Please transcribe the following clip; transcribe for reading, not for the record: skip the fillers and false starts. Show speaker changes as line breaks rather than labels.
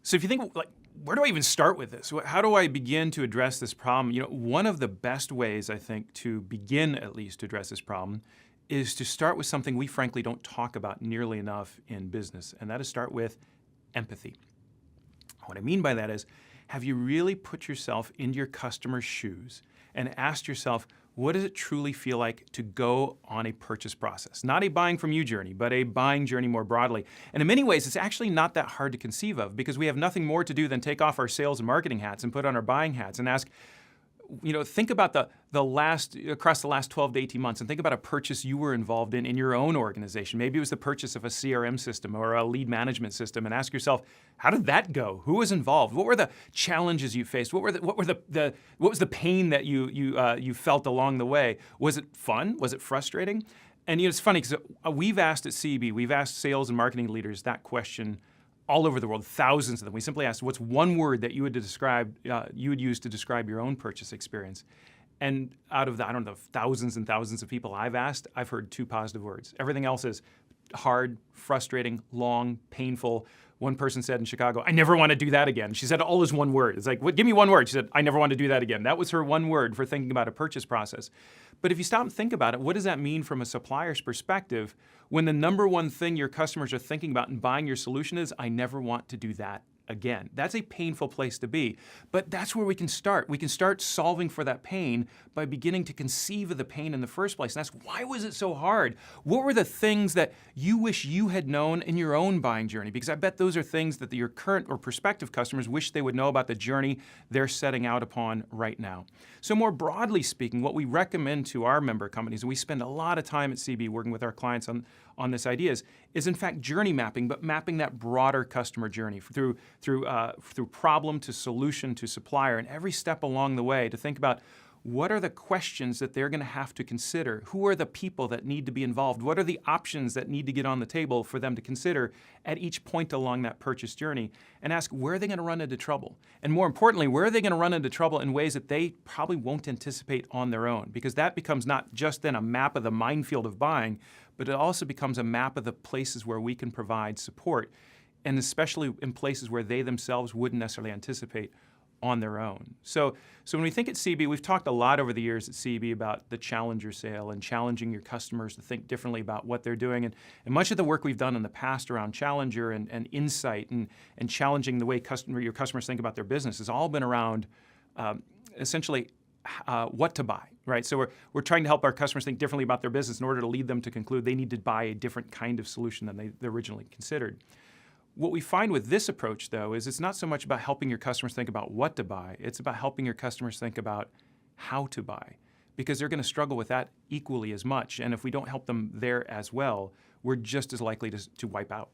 So if you think, like, where do I even start with this? How do I begin to address this problem? One of the best ways, I think, to begin at least to address this problem is to start with something we frankly don't talk about nearly enough in business, and that is start with empathy. What I mean by that is, have you really put yourself into your customer's shoes and asked yourself, what does it truly feel like to go on a purchase process? Not a buying from you journey, but a buying journey more broadly. And in many ways, it's actually not that hard to conceive of because we have nothing more to do than take off our sales and marketing hats and put on our buying hats and ask, think about across the last 12 to 18 months and think about a purchase you were involved in your own organization. Maybe it was the purchase of a CRM system or a lead management system, and ask yourself, how did that go? Who was involved? What were the challenges you faced? What was the pain that you felt along the way? Was it fun? Was it frustrating? And it's funny because we've asked at CEB, we've asked sales and marketing leaders that question all over the world, thousands of them. We simply asked, what's one word that you would use to describe your own purchase experience? And out of the, thousands and thousands of people I've asked, I've heard 2 positive words. Everything else is hard, frustrating, long, painful. One person said in Chicago, I never want to do that again. She said all is one word. It's like, give me one word. She said, I never want to do that again. That was her one word for thinking about a purchase process. But if you stop and think about it, what does that mean from a supplier's perspective when the number one thing your customers are thinking about in buying your solution is, I never want to do that again? That's a painful place to be, but that's where we can start. We can start solving for that pain by beginning to conceive of the pain in the first place and ask, why was it so hard? What were the things that you wish you had known in your own buying journey? Because I bet those are things that your current or prospective customers wish they would know about the journey they're setting out upon right now. So more broadly speaking, what we recommend to our member companies, and we spend a lot of time at CB working with our clients on this idea, is in fact journey mapping, but mapping that broader customer journey through problem to solution to supplier, and every step along the way to think about what are the questions that they're going to have to consider? Who are the people that need to be involved? What are the options that need to get on the table for them to consider at each point along that purchase journey? And ask, where are they going to run into trouble? And more importantly, where are they going to run into trouble in ways that they probably won't anticipate on their own? Because that becomes not just then a map of the minefield of buying, but it also becomes a map of the places where we can provide support, and especially in places where they themselves wouldn't necessarily anticipate on their own. So when we think at CB, we've talked a lot over the years at CB about the challenger sale and challenging your customers to think differently about what they're doing. And much of the work we've done in the past around challenger and insight and challenging the way your customers think about their business has all been around essentially what to buy, right? So we're trying to help our customers think differently about their business in order to lead them to conclude they need to buy a different kind of solution than they originally considered. What we find with this approach, though, is it's not so much about helping your customers think about what to buy. It's about helping your customers think about how to buy, because they're going to struggle with that equally as much. And if we don't help them there as well, we're just as likely to wipe out.